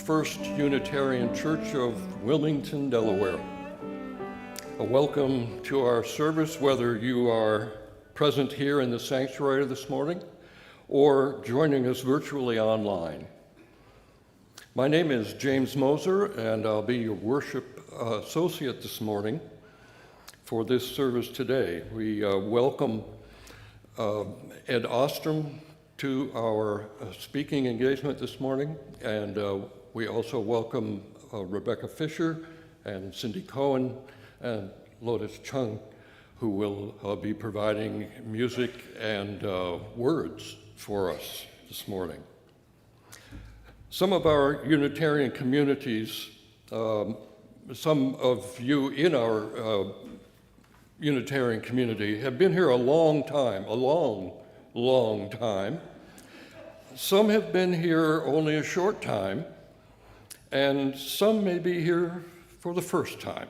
First Unitarian Church of Wilmington, Delaware. A welcome to our service, whether you are present here in the sanctuary this morning or joining us virtually online. My name is James Moser, and I'll be your worship associate this morning for this service today. We welcome Ed Ostrom to our speaking engagement this morning, and we also welcome Rebecca Fisher and Cindy Cohen and Lotus Cheng, who will be providing music and words for us this morning. Some of our Unitarian communities, some of you in our Unitarian community have been here a long time, a long, long time. Some have been here only a short time, and some may be here for the first time.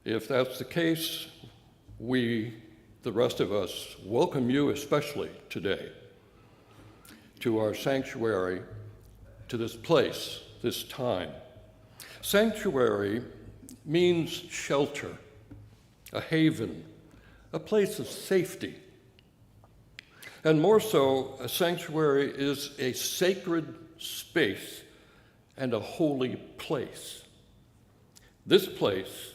If that's the case, we, the rest of us, welcome you especially today to our sanctuary, to this place, this time. Sanctuary means shelter, a haven, a place of safety. And more so, a sanctuary is a sacred space and a holy place. This place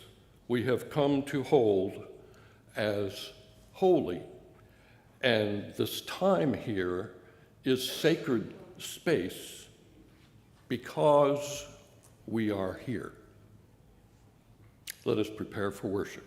we have come to hold as holy, and this time here is sacred space because we are here. Let us prepare for worship.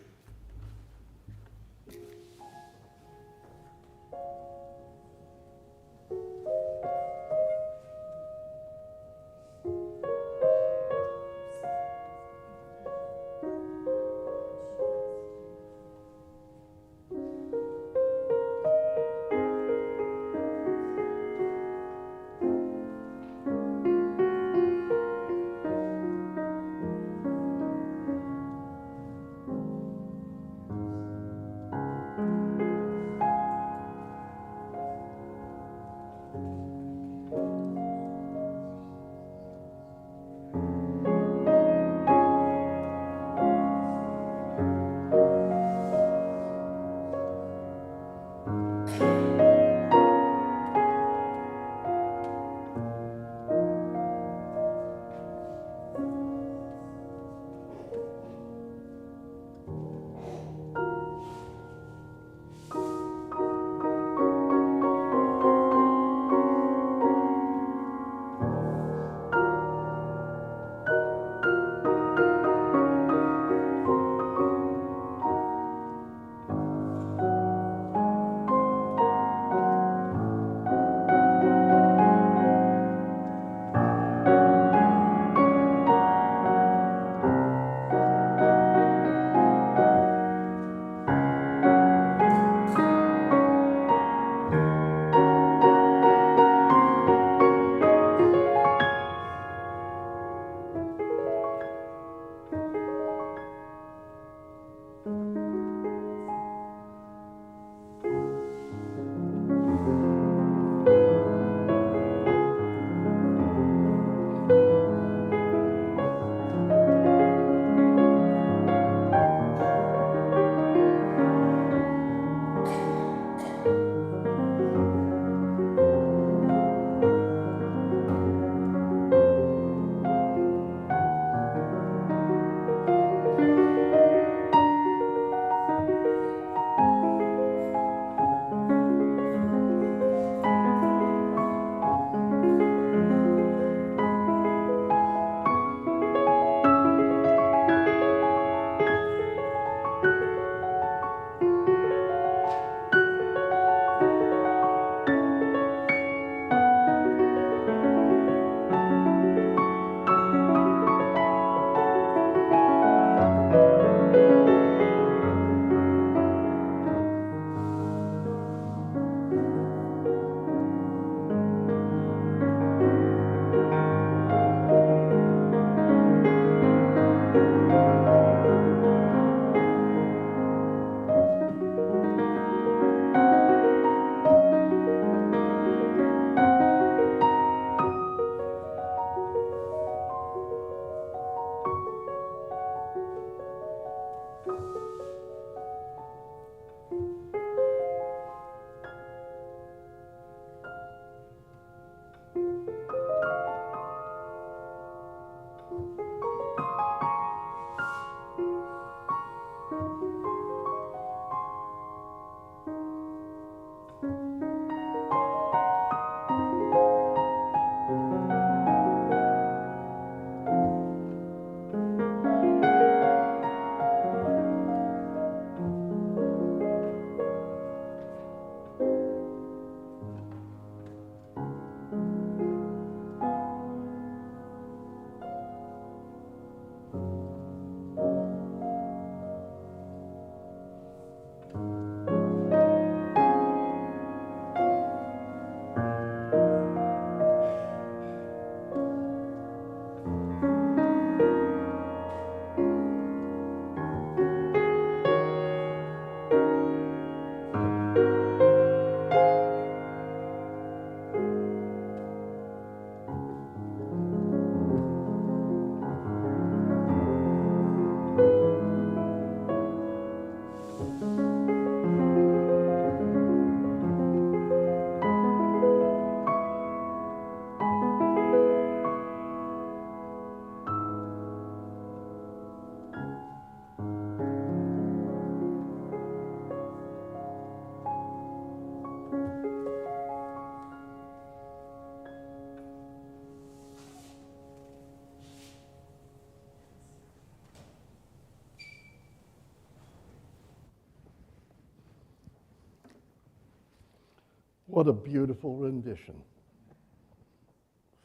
What a beautiful rendition.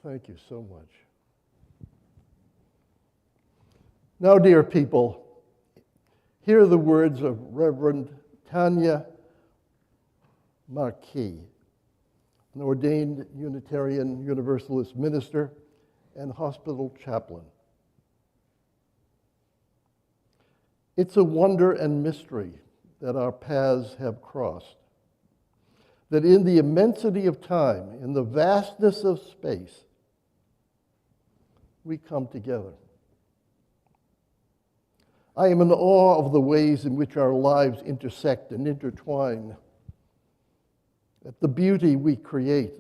Thank you so much. Now, dear people, hear the words of Reverend Tanya Marquis, an ordained Unitarian Universalist minister and hospital chaplain. It's a wonder and mystery that our paths have crossed, that in the immensity of time, in the vastness of space, we come together. I am in awe of the ways in which our lives intersect and intertwine, at the beauty we create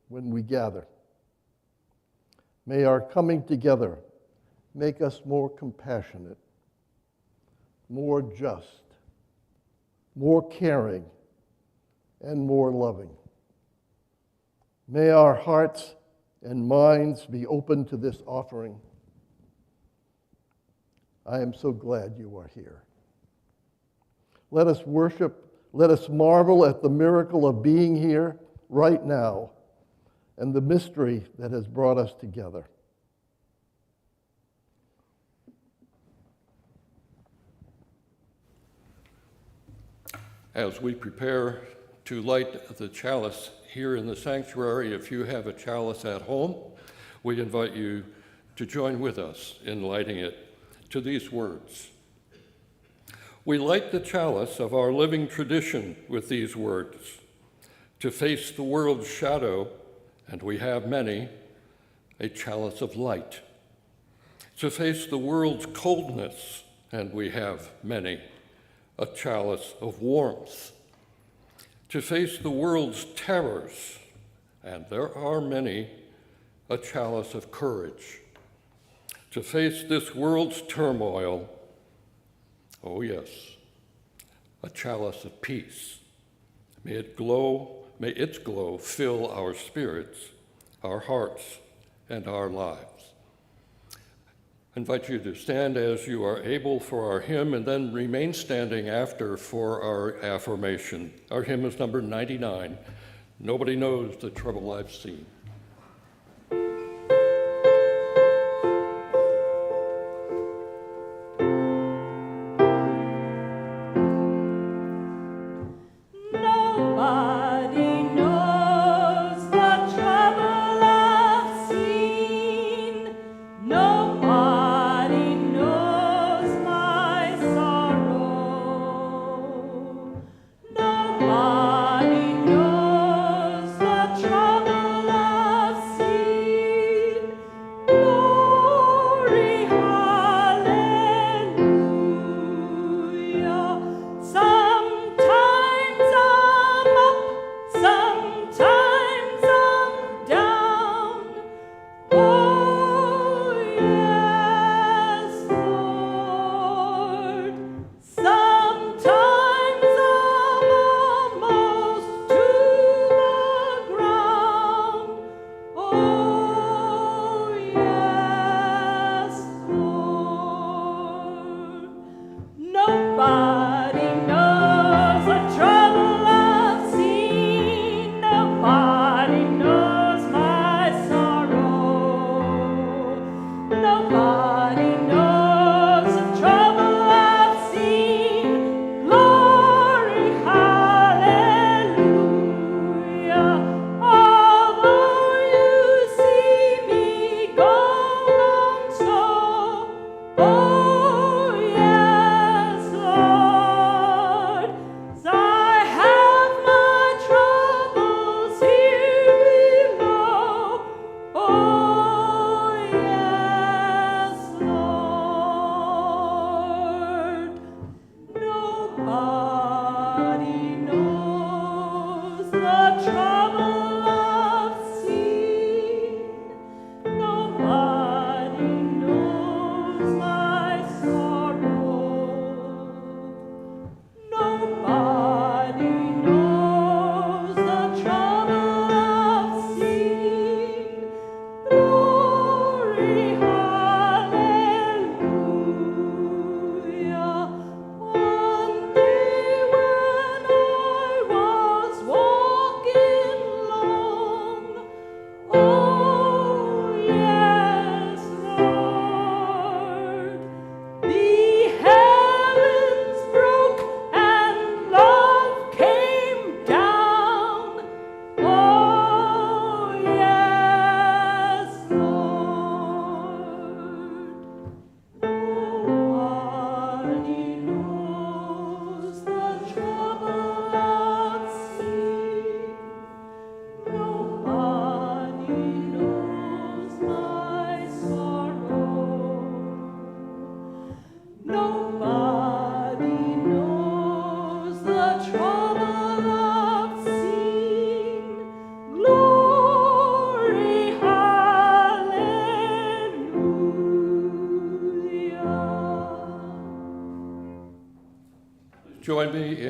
when we gather. May our coming together make us more compassionate, more just, more caring, and more loving. May our hearts and minds be open to this offering. I am so glad you are here. Let us worship, let us marvel at the miracle of being here right now and the mystery that has brought us together. As we prepare to light the chalice here in the sanctuary, if you have a chalice at home, we invite you to join with us in lighting it to these words. We light the chalice of our living tradition with these words: to face the world's shadow, and we have many, a chalice of light. To face the world's coldness, and we have many, a chalice of warmth. To face the world's terrors, and there are many, a chalice of courage. To face this world's turmoil, oh yes, a chalice of peace. May its glow fill our spirits, our hearts, and our lives. I invite you to stand as you are able for our hymn, and then remain standing after for our affirmation. Our hymn is number 99, Nobody Knows the Trouble I've Seen. Nobody knows the trouble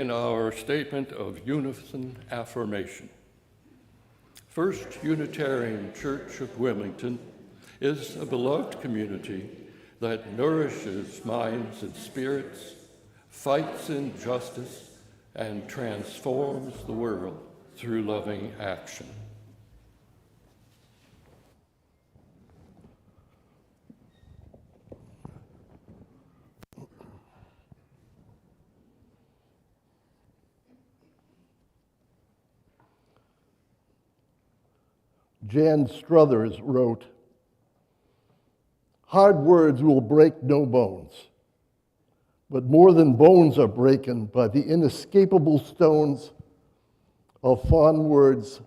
in our statement of unison affirmation. First Unitarian Church of Wilmington is a beloved community that nourishes minds and spirits, fights injustice, and transforms the world through loving action. Jan Struthers wrote, "Hard words will break no bones, but more than bones are broken by the inescapable stones of fond words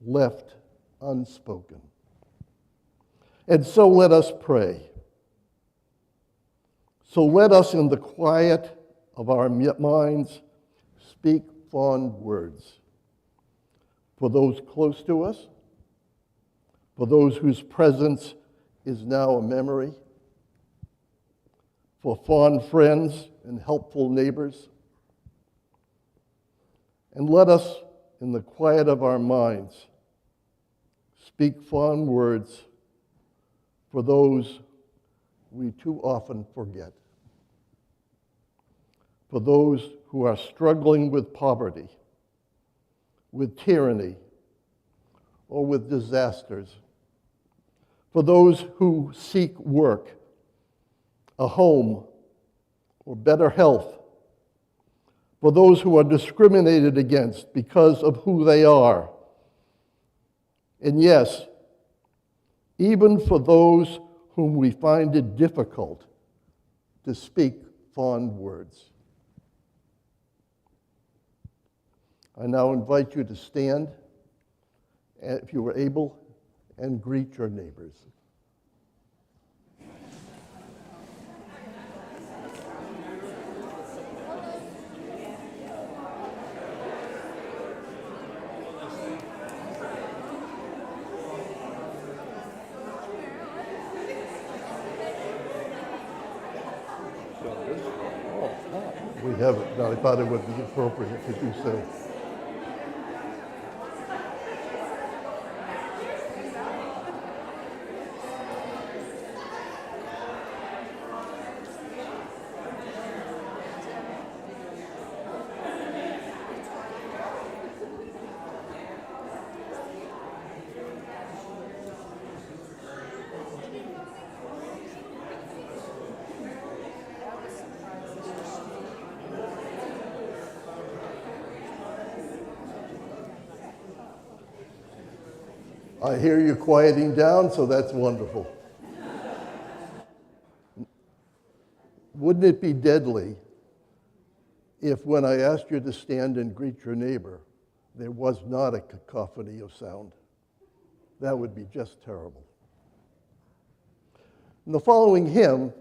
left unspoken." And so let us pray. So let us, in the quiet of our minds, speak fond words for those close to us, for those whose presence is now a memory, for fond friends and helpful neighbors. And let us, in the quiet of our minds, speak fond words for those we too often forget, for those who are struggling with poverty, with tyranny, or with disasters, for those who seek work, a home, or better health, for those who are discriminated against because of who they are. And yes, even for those whom we find it difficult to speak fond words. I now invite you to stand, if you are able, and greet your neighbors. We haven't, but I thought it would be appropriate to do so. I hear you quieting down, so that's wonderful. Wouldn't it be deadly if, when I asked you to stand and greet your neighbor, there was not a cacophony of sound? That would be just terrible. In the following hymn,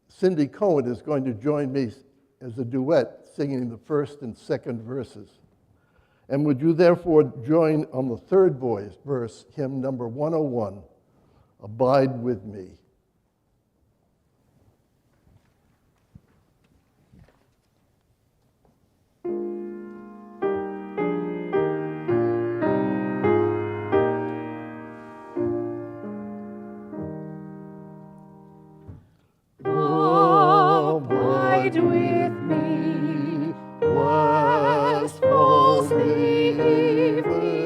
Cindy Cohen is going to join me as a duet, singing the first and second verses. And would you therefore join on the third verse, hymn number 101, Abide With Me. Abide with me, lest falls the eventide.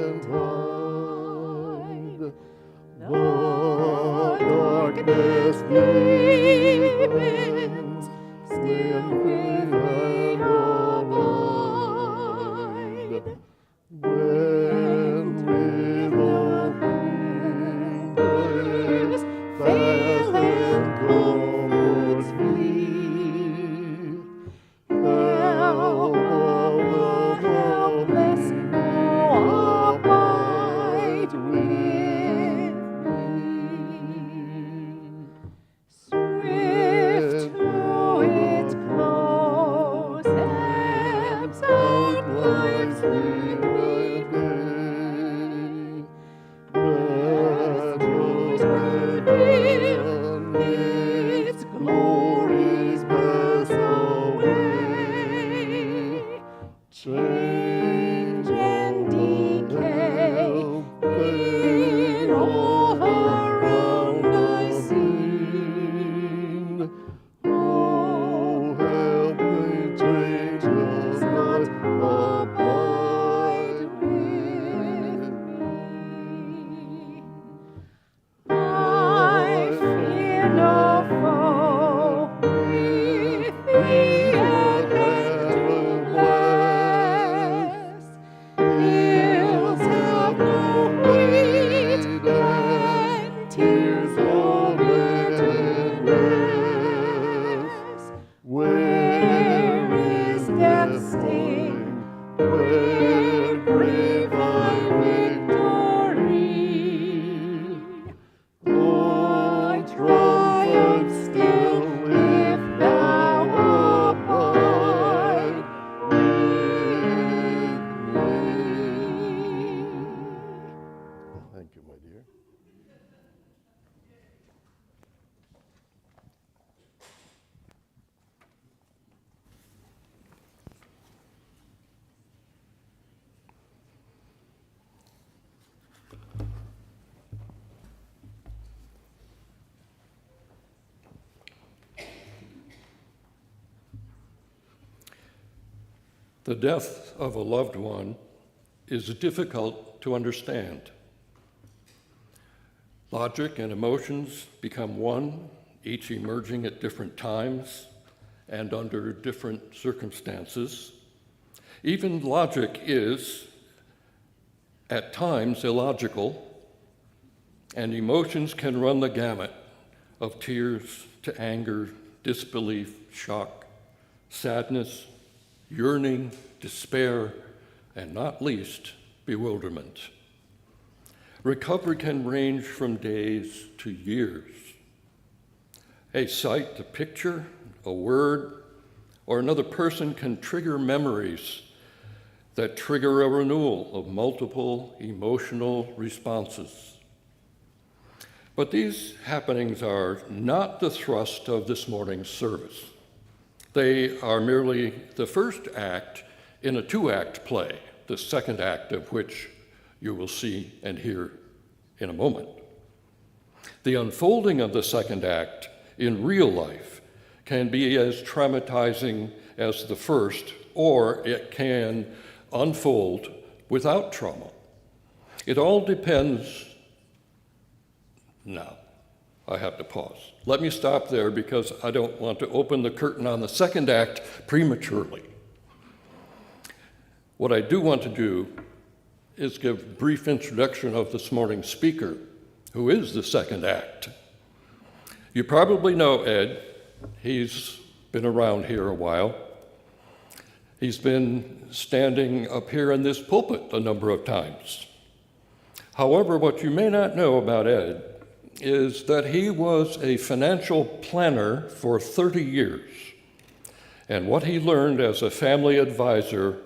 The darkness The death of a loved one is difficult to understand. Logic and emotions become one, each emerging at different times and under different circumstances. Even logic is, at times, illogical, and emotions can run the gamut of tears to anger, disbelief, shock, sadness, yearning, despair, and not least, bewilderment. Recovery can range from days to years. A sight, a picture, a word, or another person can trigger memories that trigger a renewal of multiple emotional responses. But these happenings are not the thrust of this morning's service. They are merely the first act in a two-act play, the second act of which you will see and hear in a moment. The unfolding of the second act in real life can be as traumatizing as the first, or it can unfold without trauma. It all depends. Now, I have to pause. Let me stop there because I don't want to open the curtain on the second act prematurely. What I do want to do is give a brief introduction of this morning's speaker, who is the second act. You probably know Ed. He's been around here a while. He's been standing up here in this pulpit a number of times. However, what you may not know about Ed is that he was a financial planner for 30 years. And what he learned as a family advisor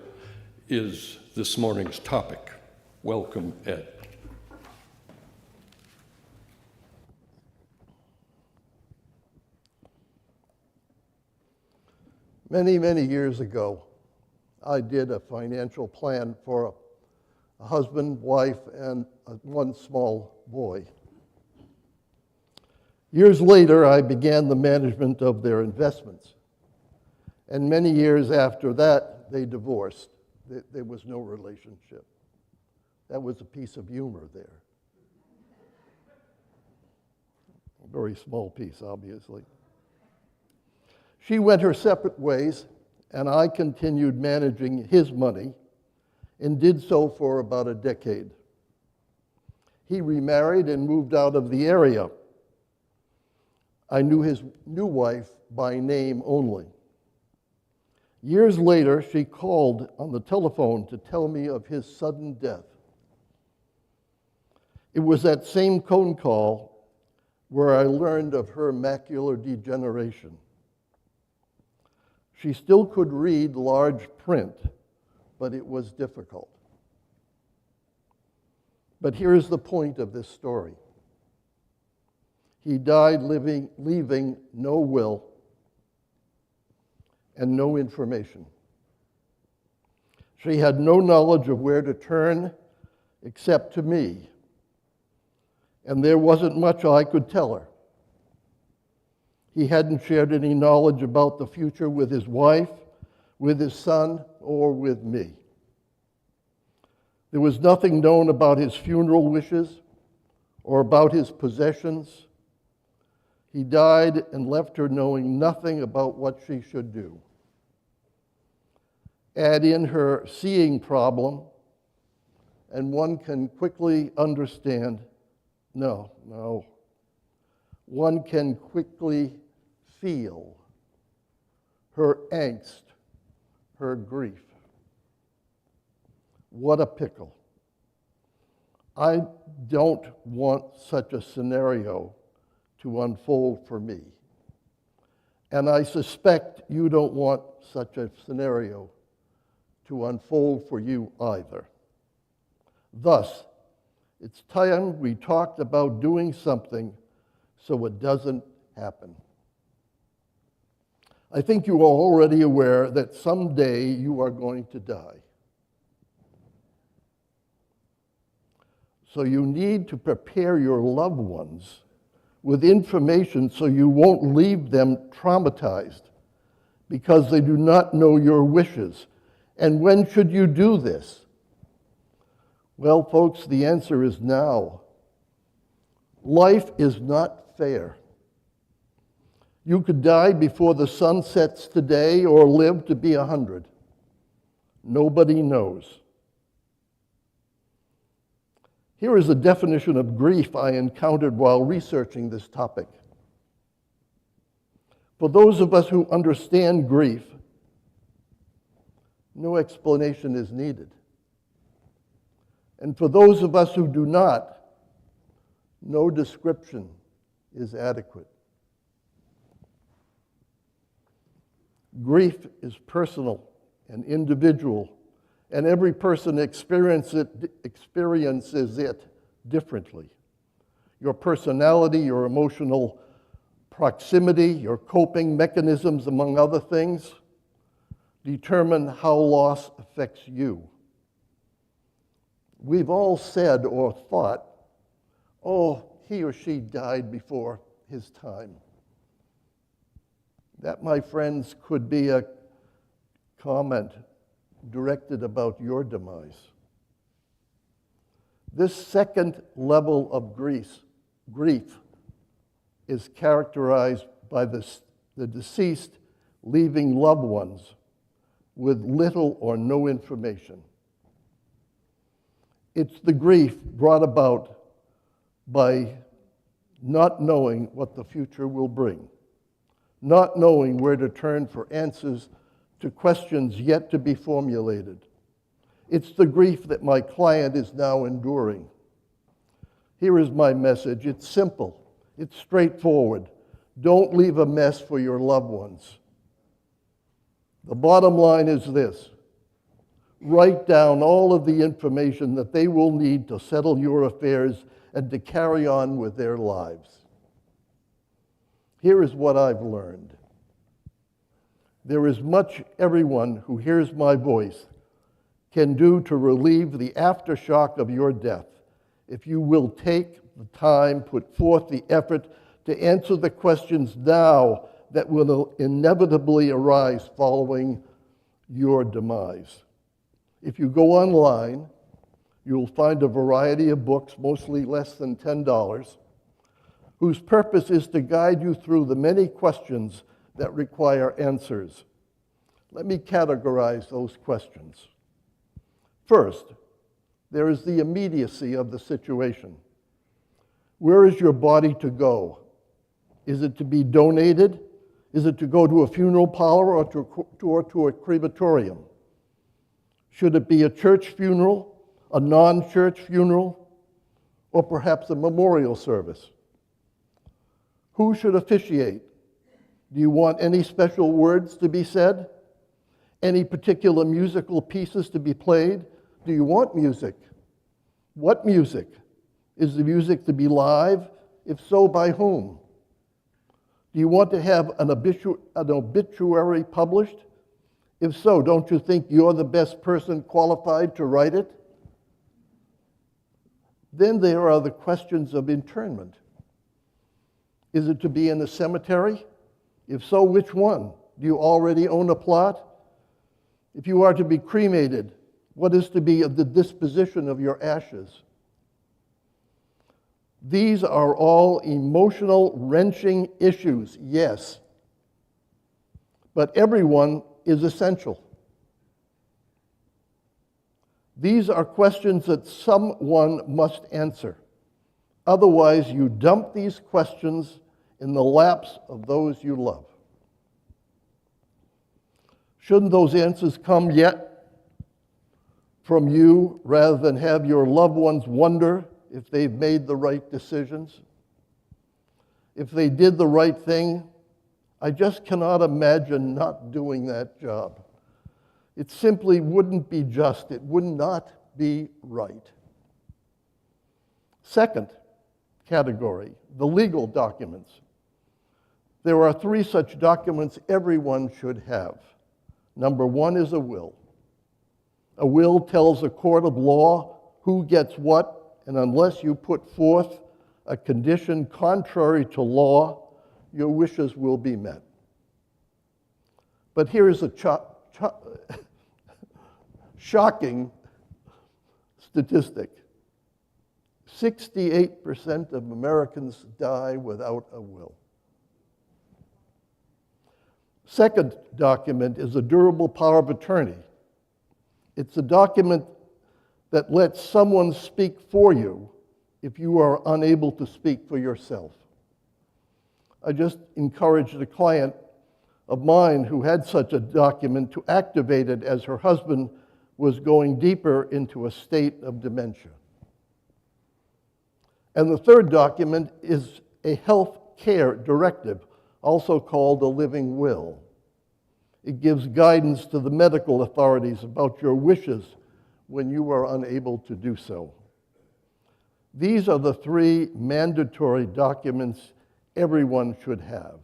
is this morning's topic. Welcome, Ed. Many, many years ago, I did a financial plan for a husband, wife, and one small boy. Years later, I began the management of their investments. And many years after that, they divorced. There was no relationship. That was a piece of humor there. A very small piece, obviously. She went her separate ways, and I continued managing his money and did so for about a decade. He remarried and moved out of the area. I knew his new wife by name only. Years later, she called on the telephone to tell me of his sudden death. It was that same phone call where I learned of her macular degeneration. She still could read large print, but it was difficult. But here's the point of this story. He died leaving no will and no information. She had no knowledge of where to turn except to me, and there wasn't much I could tell her. He hadn't shared any knowledge about the future with his wife, with his son, or with me. There was nothing known about his funeral wishes or about his possessions. He died and left her knowing nothing about what she should do. Add in her seeing problem, and one can quickly understand, one can quickly feel her angst, her grief. What a pickle. I don't want such a scenario to unfold for me. And I suspect you don't want such a scenario to unfold for you either. Thus, it's time we talked about doing something so it doesn't happen. I think you are already aware that someday you are going to die. So you need to prepare your loved ones with information so you won't leave them traumatized because they do not know your wishes And when should you do this? Well, folks, the answer is now. Life is not fair. You could die before the sun sets today or live to be 100. Nobody knows. Here is a definition of grief I encountered while researching this topic. For those of us who understand grief, no explanation is needed. And for those of us who do not, no description is adequate. Grief is personal and individual, and every person experiences it differently. Your personality, your emotional proximity, your coping mechanisms, among other things, determine how loss affects you. We've all said or thought, oh, he or she died before his time. That, my friends, could be a comment directed about your demise. This second level of grief is characterized by the deceased leaving loved ones with little or no information. It's the grief brought about by not knowing what the future will bring, not knowing where to turn for answers to questions yet to be formulated. It's the grief that my client is now enduring. Here is my message. It's simple. It's straightforward. Don't leave a mess for your loved ones. The bottom line is this. Write down all of the information that they will need to settle your affairs and to carry on with their lives. Here is what I've learned. There is much everyone who hears my voice can do to relieve the aftershock of your death if you will take the time, put forth the effort to answer the questions now that will inevitably arise following your demise. If you go online, you'll find a variety of books, mostly less than $10, whose purpose is to guide you through the many questions that require answers. Let me categorize those questions. First, there is the immediacy of the situation. Where is your body to go? Is it to be donated? Is it to go to a funeral parlor or to a crematorium? Should it be a church funeral, a non-church funeral, or perhaps a memorial service? Who should officiate? Do you want any special words to be said? Any particular musical pieces to be played? Do you want music? What music? Is the music to be live? If so, by whom? Do you want to have an obituary published? If so, don't you think you're the best person qualified to write it? Then there are the questions of internment. Is it to be in a cemetery? If so, which one? Do you already own a plot? If you are to be cremated, what is to be the disposition of your ashes? These are all emotional, wrenching issues, yes. But everyone is essential. These are questions that someone must answer. Otherwise, you dump these questions in the laps of those you love. Shouldn't those answers come yet from you rather than have your loved ones wonder if they've made the right decisions? If they did the right thing? I just cannot imagine not doing that job. It simply wouldn't be just. It would not be right. Second category, the legal documents. There are 3 such documents everyone should have. Number 1 is a will. A will tells a court of law who gets what, and unless you put forth a condition contrary to law, your wishes will be met. But here is a Shocking statistic. 68% of Americans die without a will. Second document is a durable power of attorney. It's a document that lets someone speak for you if you are unable to speak for yourself. I just encouraged a client of mine who had such a document to activate it as her husband was going deeper into a state of dementia. And the third document is a health care directive, also called a living will. It gives guidance to the medical authorities about your wishes when you are unable to do so. These are the three mandatory documents everyone should have.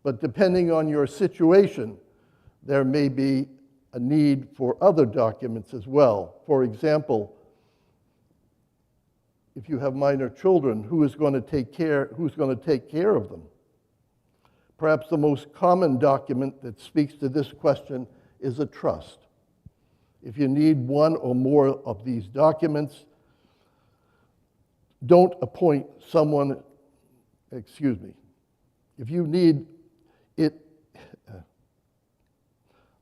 But depending on your situation, there may be a need for other documents as well. For example, if you have minor children, who's going to take care of them? Perhaps the most common document that speaks to this question is a trust. If you need one or more of these documents, don't appoint someone, if you need it,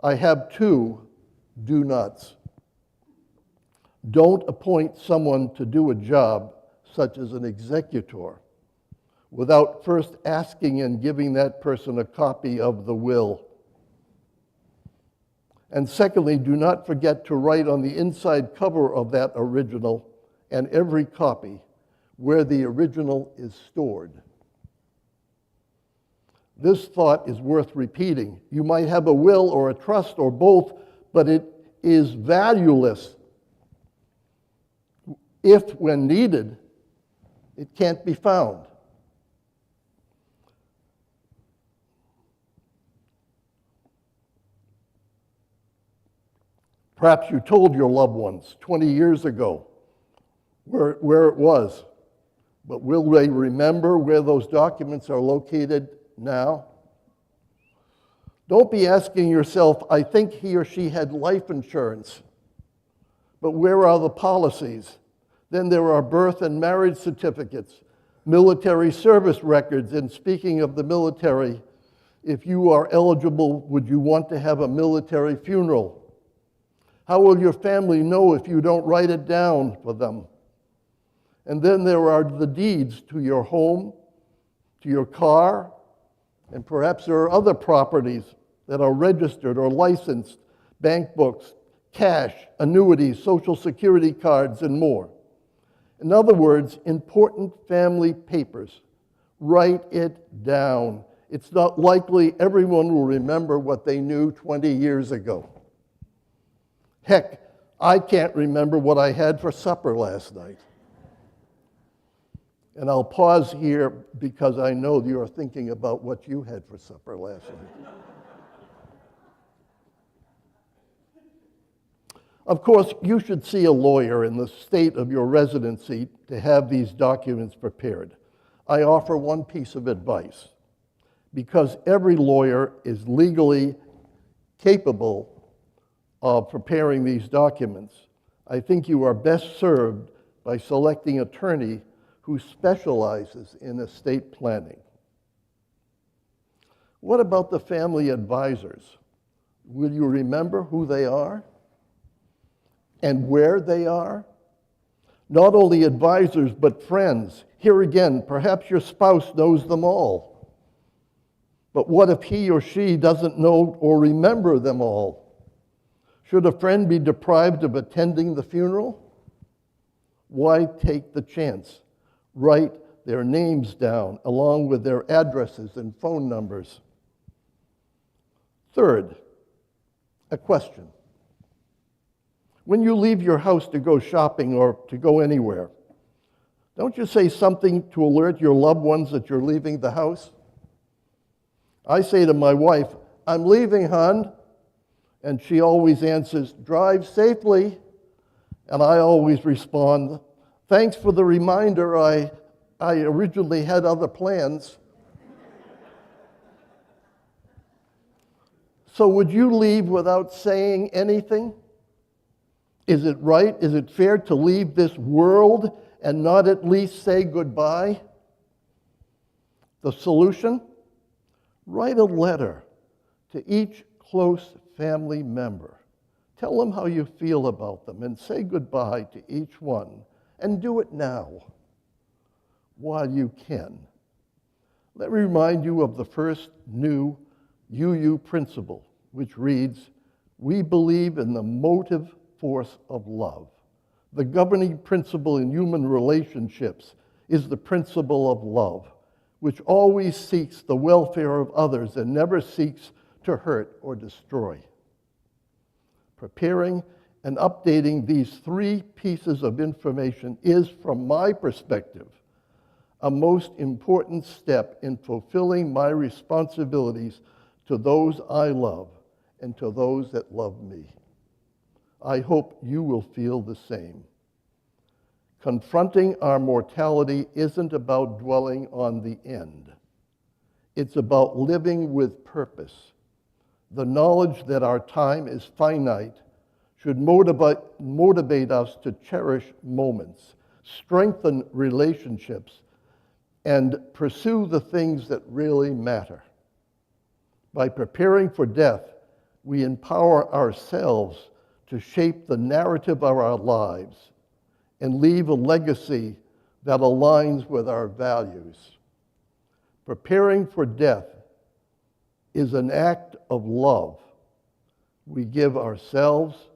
I have two do nots. Don't appoint someone to do a job such as an executor without first asking and giving that person a copy of the will. And secondly, do not forget to write on the inside cover of that original and every copy where the original is stored. This thought is worth repeating. You might have a will or a trust or both, but it is valueless if, when needed, it can't be found. Perhaps you told your loved ones 20 years ago where it was, but will they remember where those documents are located now? Don't be asking yourself, I think he or she had life insurance, but where are the policies? Then there are birth and marriage certificates, military service records, and speaking of the military, if you are eligible, would you want to have a military funeral? How will your family know if you don't write it down for them? And then there are the deeds to your home, to your car, and perhaps there are other properties that are registered or licensed, bank books, cash, annuities, social security cards, and more. In other words, important family papers. Write it down. It's not likely everyone will remember what they knew 20 years ago. Heck, I can't remember what I had for supper last night. And I'll pause here because I know you're thinking about what you had for supper last night. Of course, you should see a lawyer in the state of your residency to have these documents prepared. I offer one piece of advice. Because every lawyer is legally capable of preparing these documents, I think you are best served by selecting an attorney who specializes in estate planning. What about the family advisors? Will you remember who they are and where they are? Not only advisors, but friends. Here again, perhaps your spouse knows them all. But what if he or she doesn't know or remember them all? Should a friend be deprived of attending the funeral? Why take the chance? Write their names down along with their addresses and phone numbers. Third, a question. When you leave your house to go shopping or to go anywhere, don't you say something to alert your loved ones that you're leaving the house? I say to my wife, I'm leaving, hon. And she always answers, drive safely. And I always respond, thanks for the reminder. I originally had other plans. So would you leave without saying anything? Is it right? Is it fair to leave this world and not at least say goodbye? The solution? Write a letter to each close family member. Tell them how you feel about them and say goodbye to each one. And do it now while you can. Let me remind you of the first new UU principle, which reads, "We believe in the motive force of love." The governing principle in human relationships is the principle of love, which always seeks the welfare of others and never seeks to hurt or destroy. Preparing and updating these three pieces of information is, from my perspective, a most important step in fulfilling my responsibilities to those I love and to those that love me. I hope you will feel the same. Confronting our mortality isn't about dwelling on the end. It's about living with purpose. The knowledge that our time is finite should motivate us to cherish moments, strengthen relationships, and pursue the things that really matter. By preparing for death, we empower ourselves to shape the narrative of our lives and leave a legacy that aligns with our values. Preparing for death is an act of love we give ourselves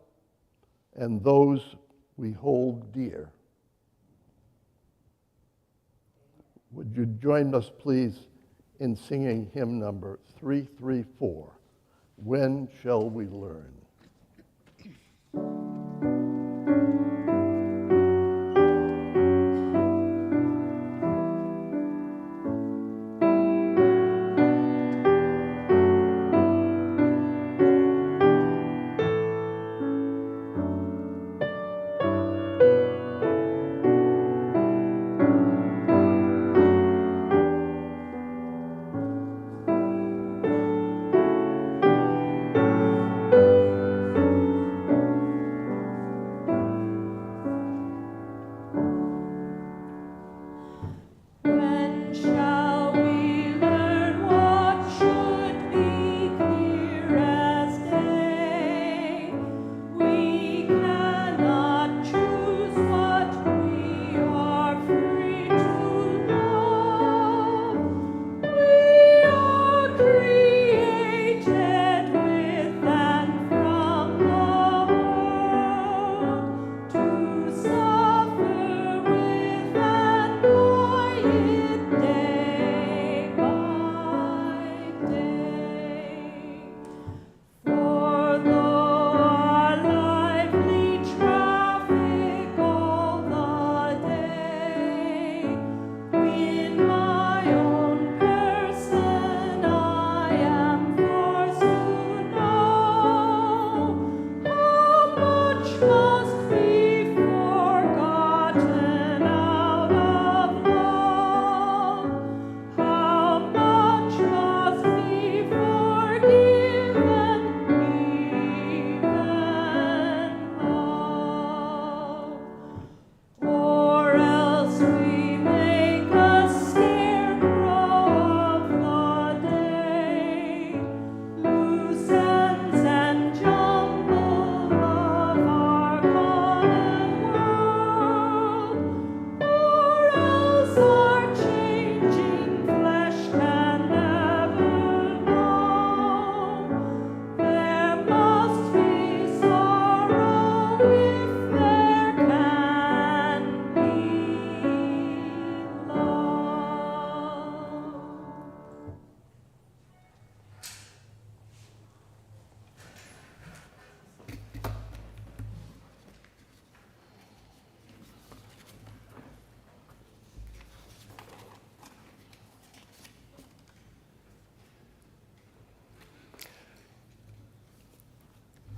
and those we hold dear. Would you join us, please, in singing hymn number 334, "When Shall We Learn?"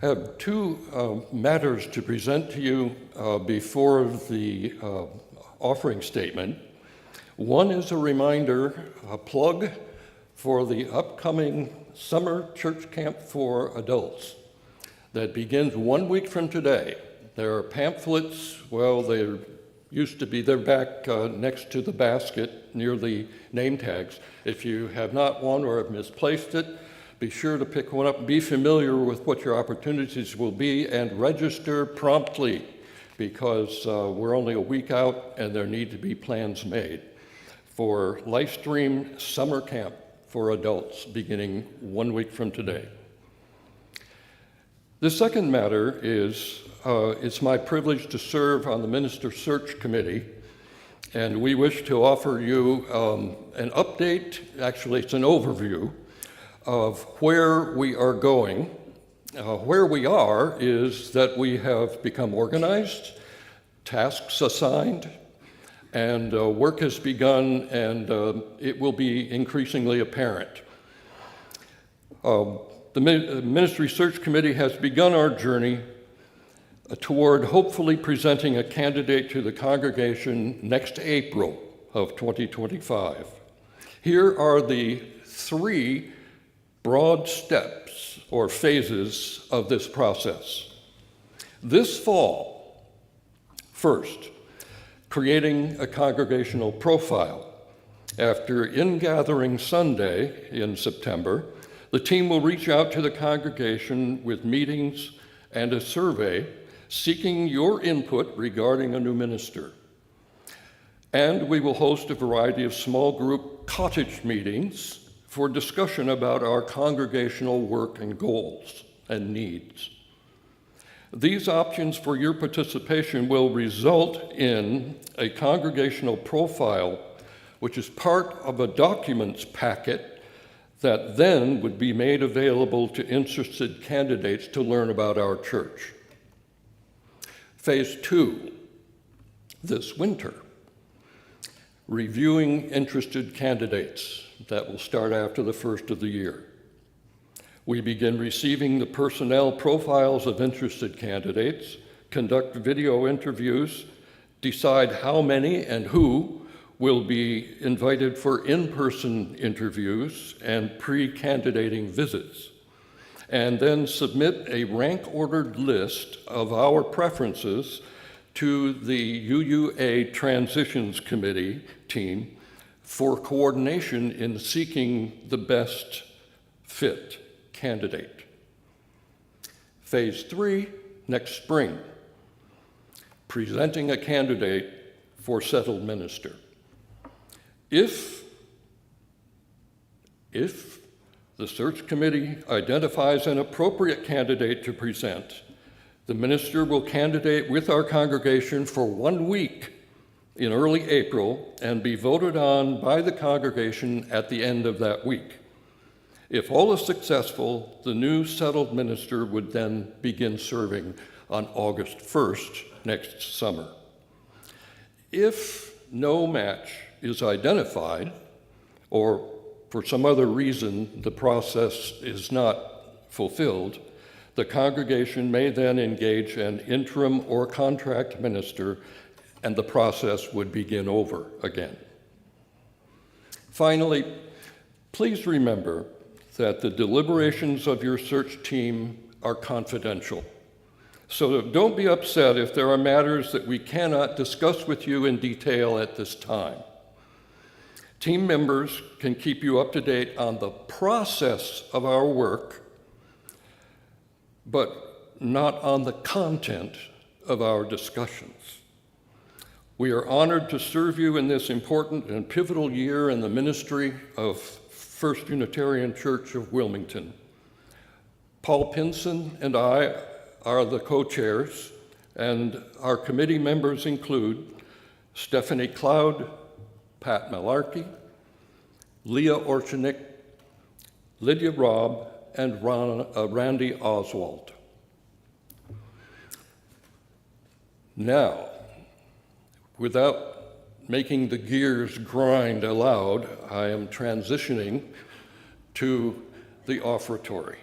I have two matters to present to you before the offering statement. One is a reminder, a plug for the upcoming summer church camp for adults that begins 1 week from today, There are pamphlets, well, they used to be, they're back next to the basket near the name tags. If you have not one or have misplaced it, be sure to pick one up. Be familiar with what your opportunities will be and register promptly, because we're only a week out and there need to be plans made for Livestream Summer Camp for adults beginning 1 week from today. The second matter is, it's my privilege to serve on the Minister Search Committee, and we wish to offer you an update, actually it's an overview, of where we are going. Where we are is that we have become organized, tasks assigned, and work has begun, and it will be increasingly apparent. The Ministry Search Committee has begun our journey toward hopefully presenting a candidate to the congregation next April of 2025. Here are the 3 broad steps or phases of this process. This fall, first, creating a congregational profile. After In-Gathering Sunday in September, the team will reach out to the congregation with meetings and a survey seeking your input regarding a new minister. And we will host a variety of small group cottage meetings for discussion about our congregational work and goals and needs. These options for your participation will result in a congregational profile, which is part of a documents packet that then would be made available to interested candidates to learn about our church. Phase 2, this winter, reviewing interested candidates. That will start after the first of the year. We begin receiving the personnel profiles of interested candidates, conduct video interviews, decide how many and who will be invited for in-person interviews and pre-candidating visits, and then submit a rank-ordered list of our preferences to the UUA Transitions Committee team for coordination in seeking the best fit candidate. Phase 3, next spring, presenting a candidate for settled minister. If the search committee identifies an appropriate candidate to present, the minister will candidate with our congregation for 1 week in early April and be voted on by the congregation at the end of that week. If all is successful, the new settled minister would then begin serving on August 1st next summer. If no match is identified, or for some other reason the process is not fulfilled, the congregation may then engage an interim or contract minister, and the process would begin over again. Finally, please remember that the deliberations of your search team are confidential. So don't be upset if there are matters that we cannot discuss with you in detail at this time. Team members can keep you up to date on the process of our work, but not on the content of our discussions. We are honored to serve you in this important and pivotal year in the ministry of First Unitarian Church of Wilmington. Paul Pinson and I are the co-chairs, and our committee members include Stephanie Cloud, Pat Malarkey, Leah Orchenik, Lydia Robb, and Randy Oswald. Now, without making the gears grind aloud, I am transitioning to the offertory.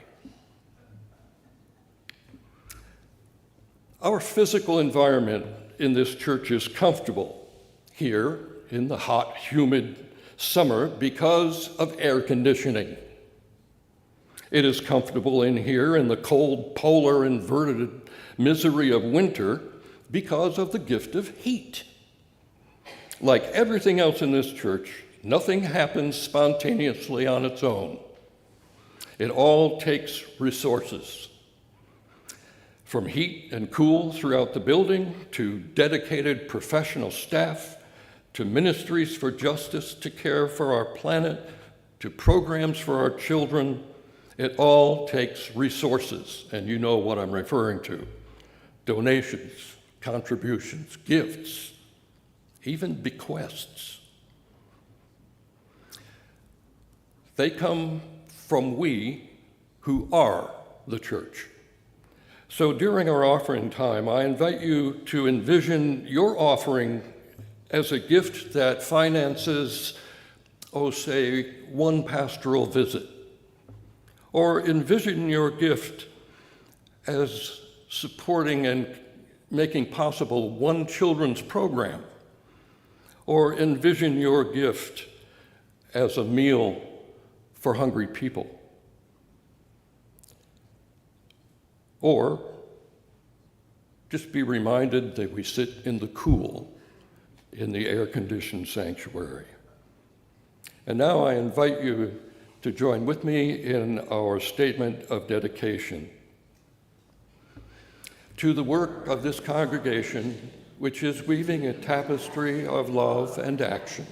Our physical environment in this church is comfortable here in the hot, humid summer because of air conditioning. It is comfortable in here in the cold, polar, inverted misery of winter because of the gift of heat. Like everything else in this church, nothing happens spontaneously on its own. It all takes resources. From heat and cool throughout the building, to dedicated professional staff, to ministries for justice, to care for our planet, to programs for our children, it all takes resources, and you know what I'm referring to. Donations, contributions, gifts, even bequests. They come from we who are the church. So during our offering time, I invite you to envision your offering as a gift that finances, say, one pastoral visit. Or envision your gift as supporting and making possible one children's program. Or envision your gift as a meal for hungry people. Or just be reminded that we sit in the cool in the air-conditioned sanctuary. And now I invite you to join with me in our statement of dedication. To the work of this congregation, which is weaving a tapestry of love and action,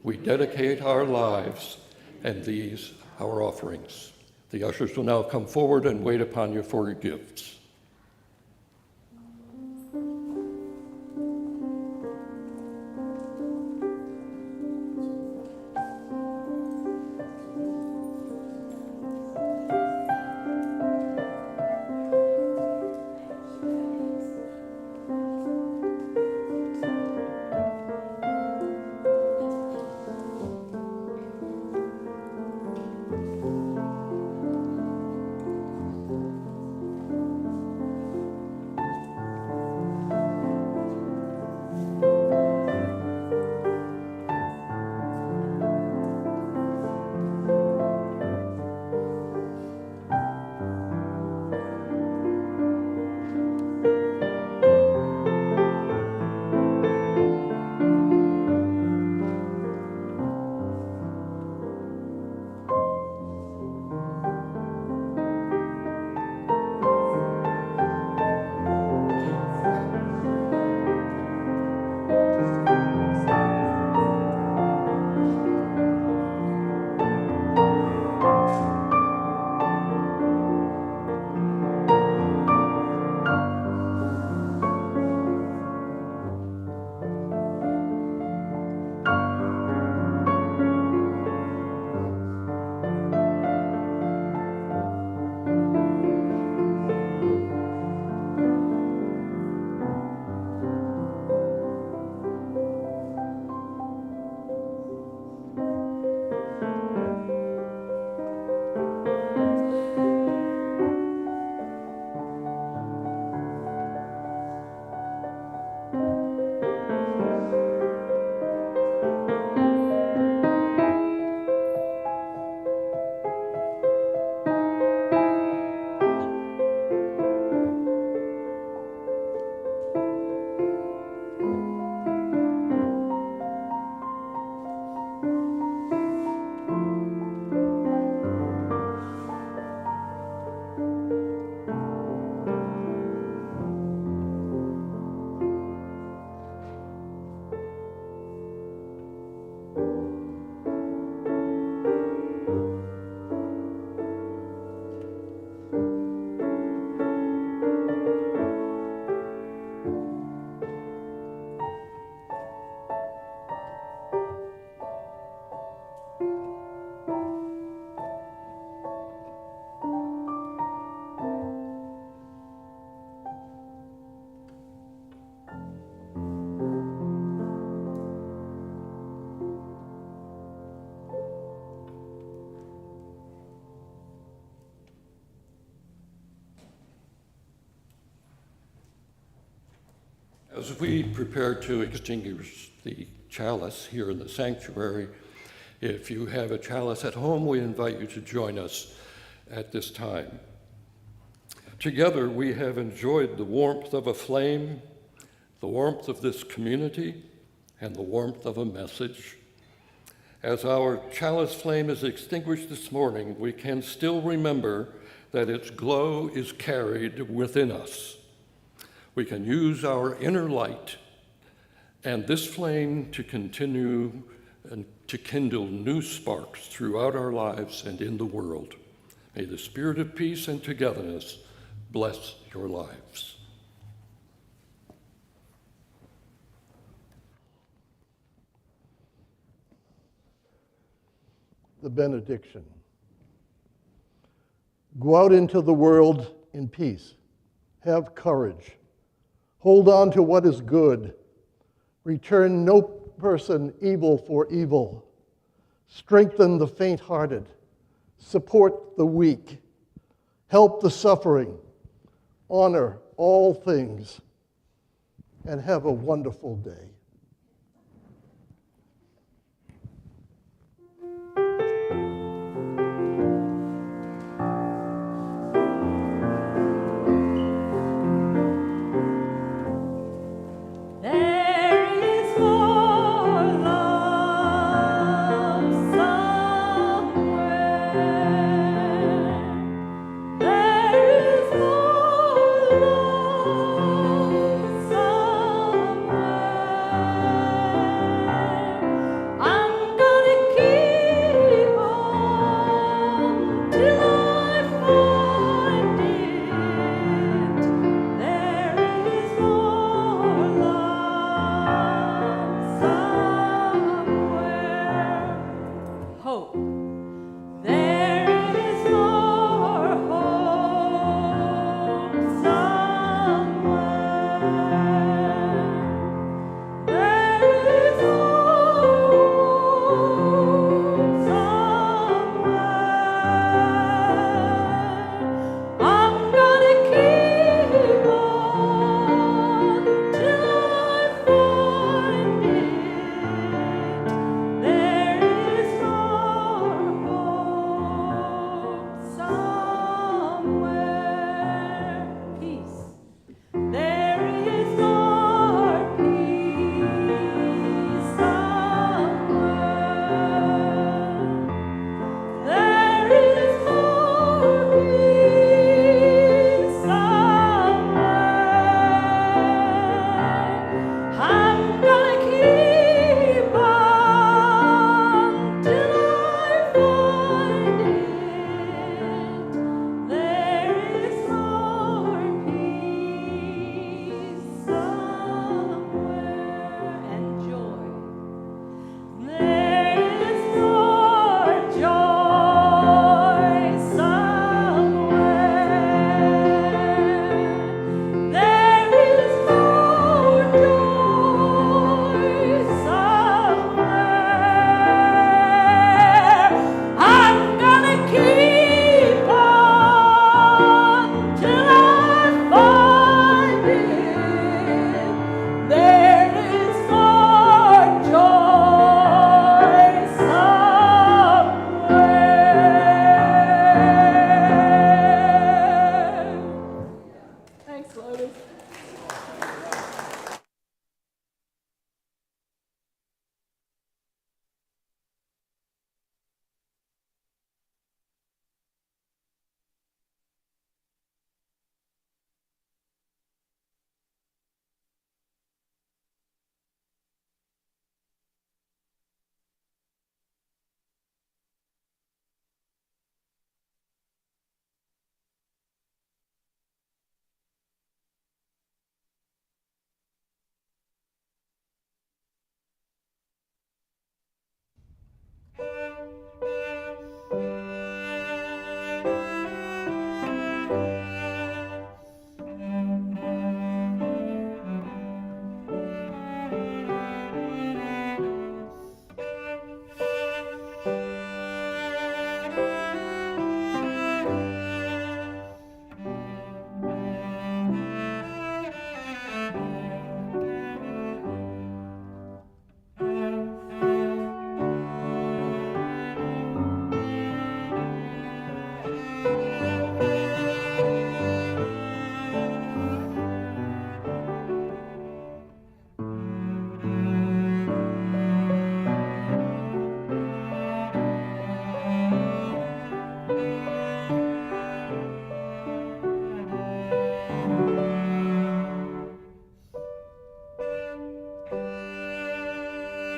we dedicate our lives and these our offerings. The ushers will now come forward and wait upon you for your gifts. As we prepare to extinguish the chalice here in the sanctuary, if you have a chalice at home, we invite you to join us at this time. Together, we have enjoyed the warmth of a flame, the warmth of this community, and the warmth of a message. As our chalice flame is extinguished this morning, we can still remember that its glow is carried within us. We can use our inner light and this flame to continue and to kindle new sparks throughout our lives and in the world. May the spirit of peace and togetherness bless your lives. The benediction. Go out into the world in peace. Have courage. Hold on to what is good. Return no person evil for evil. Strengthen the faint-hearted. Support the weak. Help the suffering. Honor all things. And have a wonderful day.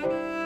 Amen.